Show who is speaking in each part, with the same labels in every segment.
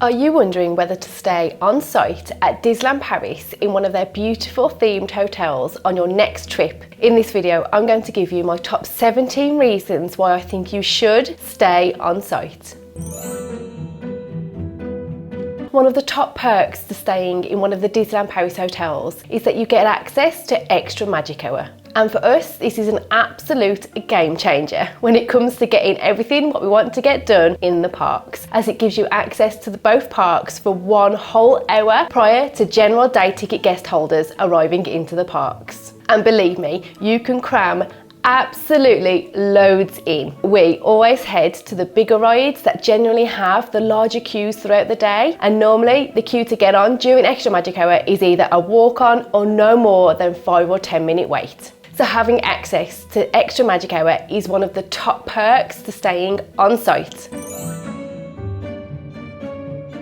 Speaker 1: Are you wondering whether to stay on site at Disneyland Paris in one of their beautiful themed hotels on your next trip? In this video, I'm going to give you my top 17 reasons why I think you should stay on site. One of the top perks to staying in one of the Disneyland Paris hotels is that you get access to extra magic hour. And for us, this is an absolute game changer when it comes to getting everything what we want to get done in the parks, as it gives you access to both parks for one whole hour prior to general day ticket guest holders arriving into the parks. And believe me, you can cram absolutely loads in. We always head to the bigger rides that generally have the larger queues throughout the day, and normally the queue to get on during extra magic hour is either a walk on or no more than 5 or 10 minute wait. So having access to extra magic hour is one of the top perks to staying on site.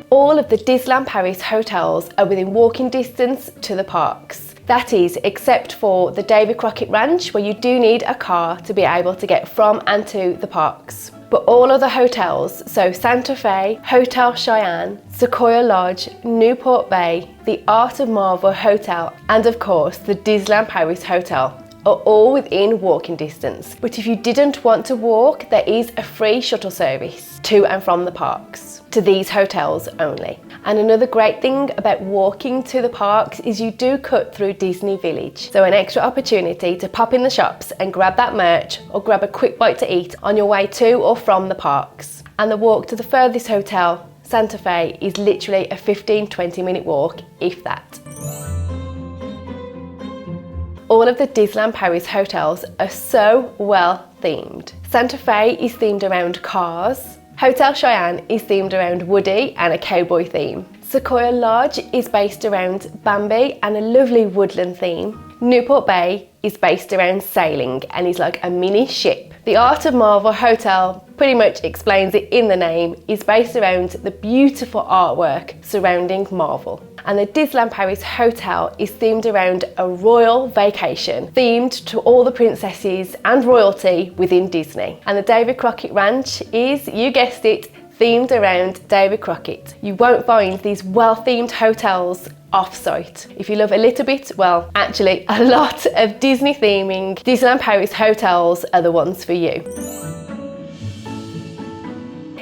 Speaker 1: All of the Disneyland Paris hotels are within walking distance to the parks. That is, except for the Davy Crockett Ranch, where you do need a car to be able to get from and to the parks. But all other hotels, so Santa Fe, Hotel Cheyenne, Sequoia Lodge, Newport Bay, the Art of Marvel Hotel, and of course the Disneyland Paris Hotel, are all within walking distance. But if you didn't want to walk, there is a free shuttle service to and from the parks, to these hotels only. And another great thing about walking to the parks is you do cut through Disney Village, so an extra opportunity to pop in the shops and grab that merch or grab a quick bite to eat on your way to or from the parks. And the walk to the furthest hotel, Santa Fe, is literally a 15-20 minute walk, if that. All of the Disneyland Paris hotels are so well themed. Santa Fe is themed around cars. Hotel Cheyenne is themed around Woody and a cowboy theme. Sequoia Lodge is based around Bambi and a lovely woodland theme. Newport Bay is based around sailing and is like a mini ship. The Art of Marvel Hotel pretty much explains it in the name, is based around the beautiful artwork surrounding Marvel. And the Disneyland Paris Hotel is themed around a royal vacation, themed to all the princesses and royalty within Disney. And the Davy Crockett Ranch is, you guessed it, themed around Davy Crockett. You won't find these well-themed hotels off-site. If you love a little bit, well, actually a lot of Disney theming, Disneyland Paris hotels are the ones for you.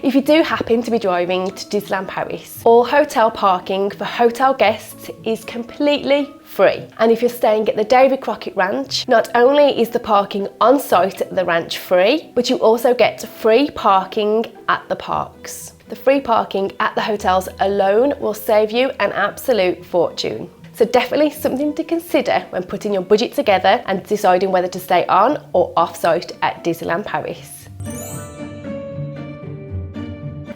Speaker 1: If you do happen to be driving to Disneyland Paris, all hotel parking for hotel guests is completely free. And if you're staying at the Davy Crockett Ranch, not only is the parking on site at the ranch free, but you also get free parking at the parks. The free parking at the hotels alone will save you an absolute fortune. So definitely something to consider when putting your budget together and deciding whether to stay on or off-site at Disneyland Paris.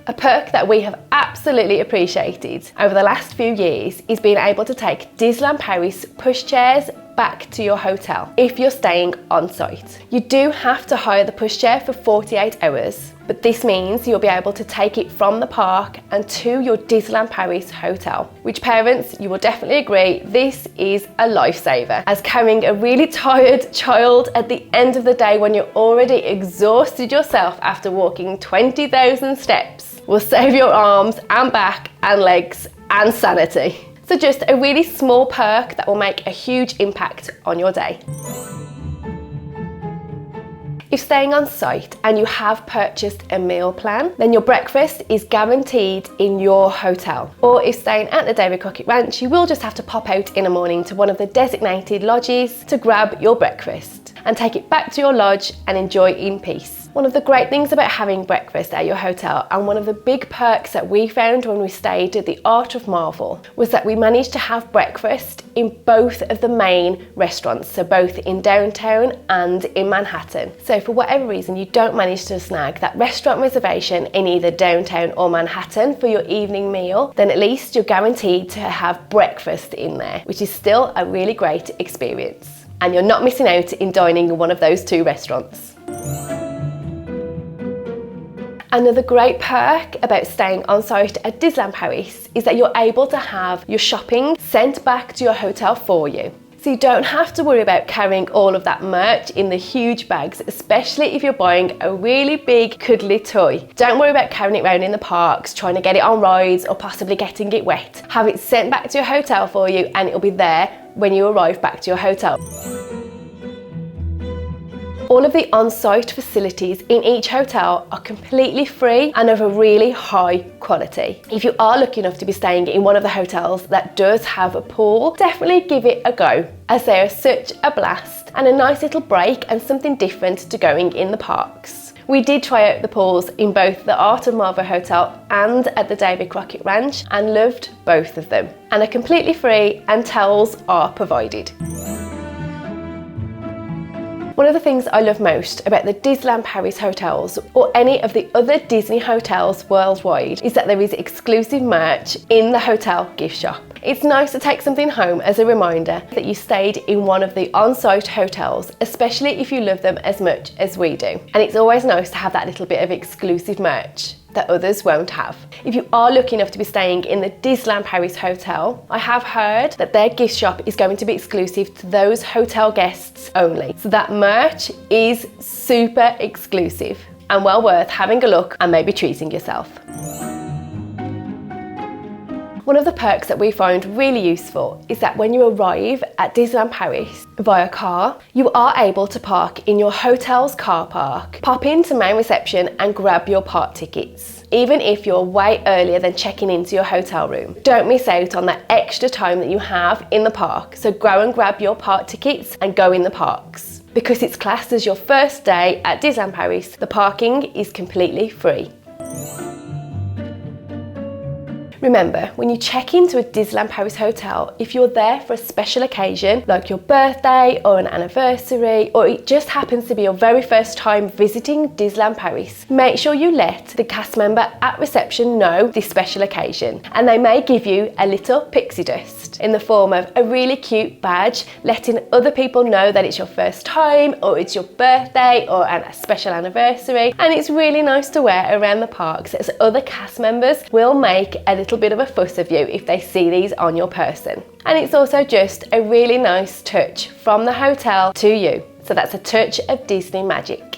Speaker 1: A perk that we have absolutely appreciated over the last few years is being able to take Disneyland Paris pushchairs back to your hotel if you're staying on site. You do have to hire the pushchair for 48 hours, but this means you'll be able to take it from the park and to your Disneyland Paris hotel, which parents, you will definitely agree, this is a lifesaver, as carrying a really tired child at the end of the day when you're already exhausted yourself after walking 20,000 steps will save your arms and back and legs and sanity. So just a really small perk that will make a huge impact on your day. If staying on site and you have purchased a meal plan, then your breakfast is guaranteed in your hotel. Or if staying at the Davy Crockett Ranch, you will just have to pop out in the morning to one of the designated lodges to grab your breakfast and take it back to your lodge and enjoy in peace. One of the great things about having breakfast at your hotel, and one of the big perks that we found when we stayed at the Art of Marvel, was that we managed to have breakfast in both of the main restaurants, so both in downtown and in Manhattan. So for whatever reason you don't manage to snag that restaurant reservation in either downtown or Manhattan for your evening meal, then at least you're guaranteed to have breakfast in there, which is still a really great experience. And you're not missing out in dining in one of those two restaurants. Another great perk about staying on site at Disneyland Paris is that you're able to have your shopping sent back to your hotel for you. So you don't have to worry about carrying all of that merch in the huge bags, especially if you're buying a really big cuddly toy. Don't worry about carrying it around in the parks, trying to get it on rides or possibly getting it wet. Have it sent back to your hotel for you and it'll be there when you arrive back to your hotel. All of the on-site facilities in each hotel are completely free and of a really high quality. If you are lucky enough to be staying in one of the hotels that does have a pool, definitely give it a go, as they are such a blast and a nice little break and something different to going in the parks. We did try out the pools in both the Art of Marvel Hotel and at the Davy Crockett Ranch and loved both of them, and are completely free and towels are provided. One of the things I love most about the Disneyland Paris hotels or any of the other Disney hotels worldwide is that there is exclusive merch in the hotel gift shop. It's nice to take something home as a reminder that you stayed in one of the on-site hotels, especially if you love them as much as we do. And it's always nice to have that little bit of exclusive merch that others won't have. If you are lucky enough to be staying in the Disneyland Paris hotel, I have heard that their gift shop is going to be exclusive to those hotel guests only. So that merch is super exclusive and well worth having a look and maybe treating yourself. One of the perks that we find really useful is that when you arrive at Disneyland Paris via car, you are able to park in your hotel's car park, pop into main reception and grab your park tickets, even if you're way earlier than checking into your hotel room. Don't miss out on that extra time that you have in the park, so go and grab your park tickets and go in the parks. Because it's classed as your first day at Disneyland Paris, the parking is completely free. Remember, when you check into a Disneyland Paris hotel, if you're there for a special occasion, like your birthday or an anniversary, or it just happens to be your very first time visiting Disneyland Paris, make sure you let the cast member at reception know this special occasion, and they may give you a little pixie dust in the form of a really cute badge, letting other people know that it's your first time, or it's your birthday, or a special anniversary, and it's really nice to wear around the parks, as other cast members will make a little bit of a fuss of you if they see these on your person. And it's also just a really nice touch from the hotel to you. So that's a touch of Disney magic.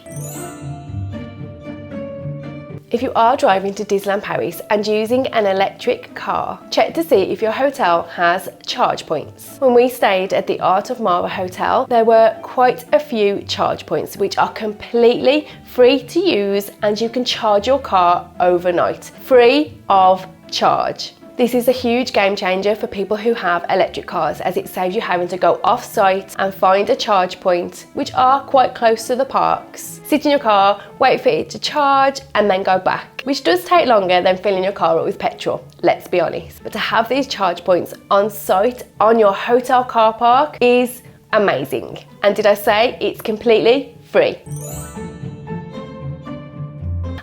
Speaker 1: If you are driving to Disneyland Paris and using an electric car, check to see if your hotel has charge points. When we stayed at the Art of Marvel Hotel, there were quite a few charge points which are completely free to use, and you can charge your car overnight, free of charge. This is a huge game changer for people who have electric cars, as it saves you having to go off site and find a charge point, which are quite close to the parks. Sit in your car, wait for it to charge and then go back, which does take longer than filling your car up with petrol, let's be honest. But to have these charge points on site on your hotel car park is amazing. And did I say it's completely free?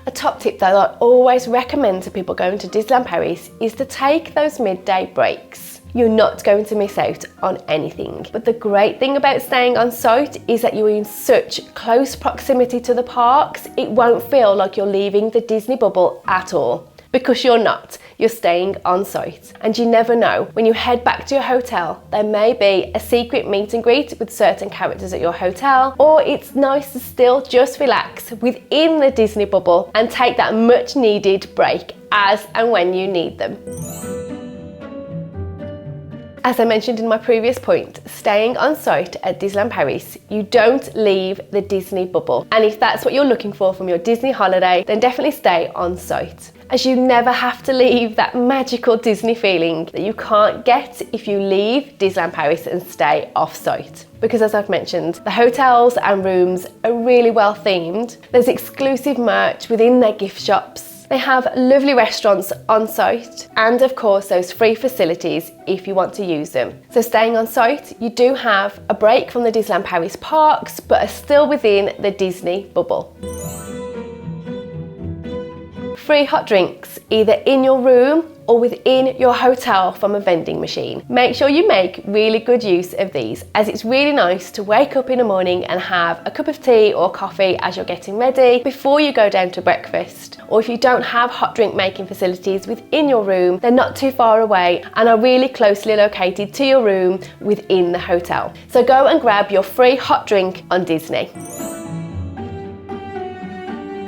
Speaker 1: A top tip that I always recommend to people going to Disneyland Paris is to take those midday breaks. You're not going to miss out on anything. But the great thing about staying on site is that you're in such close proximity to the parks, it won't feel like you're leaving the Disney bubble at all. Because you're not, you're staying on site. And you never know, when you head back to your hotel, there may be a secret meet and greet with certain characters at your hotel, or it's nice to still just relax within the Disney bubble and take that much needed break as and when you need them. As I mentioned in my previous point, staying on site at Disneyland Paris, you don't leave the Disney bubble. And if that's what you're looking for from your Disney holiday, then definitely stay on site, as you never have to leave that magical Disney feeling that you can't get if you leave Disneyland Paris and stay off site. Because as I've mentioned, the hotels and rooms are really well themed. There's exclusive merch within their gift shops. They have lovely restaurants on site, and of course those free facilities if you want to use them. So staying on site, you do have a break from the Disneyland Paris parks, but are still within the Disney bubble. Free hot drinks, either in your room or within your hotel from a vending machine. Make sure you make really good use of these, as it's really nice to wake up in the morning and have a cup of tea or coffee as you're getting ready before you go down to breakfast. Or if you don't have hot drink making facilities within your room, they're not too far away and are really closely located to your room within the hotel. So go and grab your free hot drink on Disney.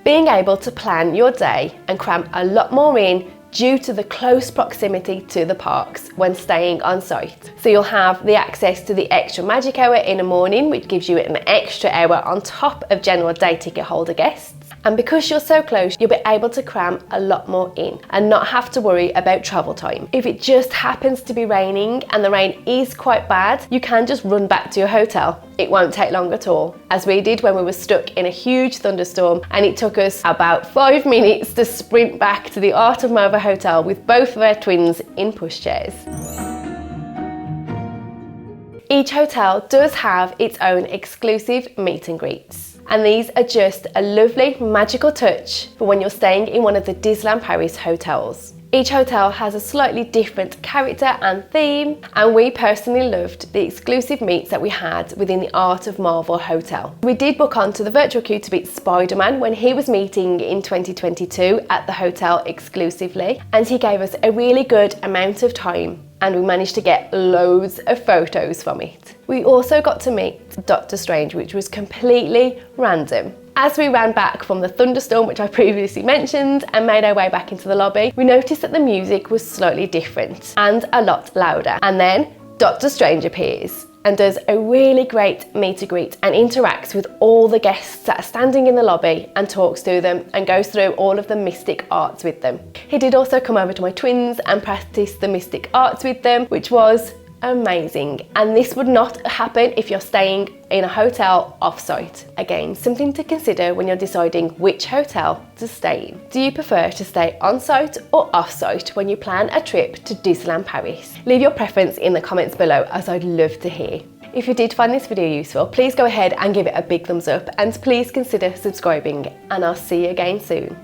Speaker 1: Being able to plan your day and cram a lot more in due to the close proximity to the parks when staying on site. So you'll have the access to the extra magic hour in the morning, which gives you an extra hour on top of general day ticket holder guests. And because you're so close, you'll be able to cram a lot more in and not have to worry about travel time. If it just happens to be raining and the rain is quite bad, you can just run back to your hotel. It won't take long at all, as we did when we were stuck in a huge thunderstorm, and it took us about 5 minutes to sprint back to the Art of Mova Hotel with both of our twins in pushchairs. Each hotel does have its own exclusive meet and greets. And these are just a lovely magical touch for when you're staying in one of the Disneyland Paris hotels. Each hotel has a slightly different character and theme, and we personally loved the exclusive meets that we had within the Art of Marvel Hotel. We did book onto the virtual queue to meet Spider-Man when he was meeting in 2022 at the hotel exclusively, and he gave us a really good amount of time and we managed to get loads of photos from it. We also got to meet Doctor Strange, which was completely random. As we ran back from the thunderstorm, which I previously mentioned, and made our way back into the lobby, we noticed that the music was slightly different and a lot louder. And then Doctor Strange appears and does a really great meet and greet and interacts with all the guests that are standing in the lobby and talks to them and goes through all of the mystic arts with them. He did also come over to my twins and practice the mystic arts with them, which was amazing. And this would not happen if you're staying in a hotel off-site. Again, something to consider when you're deciding which hotel to stay in. Do you prefer to stay on-site or off-site when you plan a trip to Disneyland Paris? Leave your preference in the comments below, as I'd love to hear. If you did find this video useful, please go ahead and give it a big thumbs up, and please consider subscribing, and I'll see you again soon.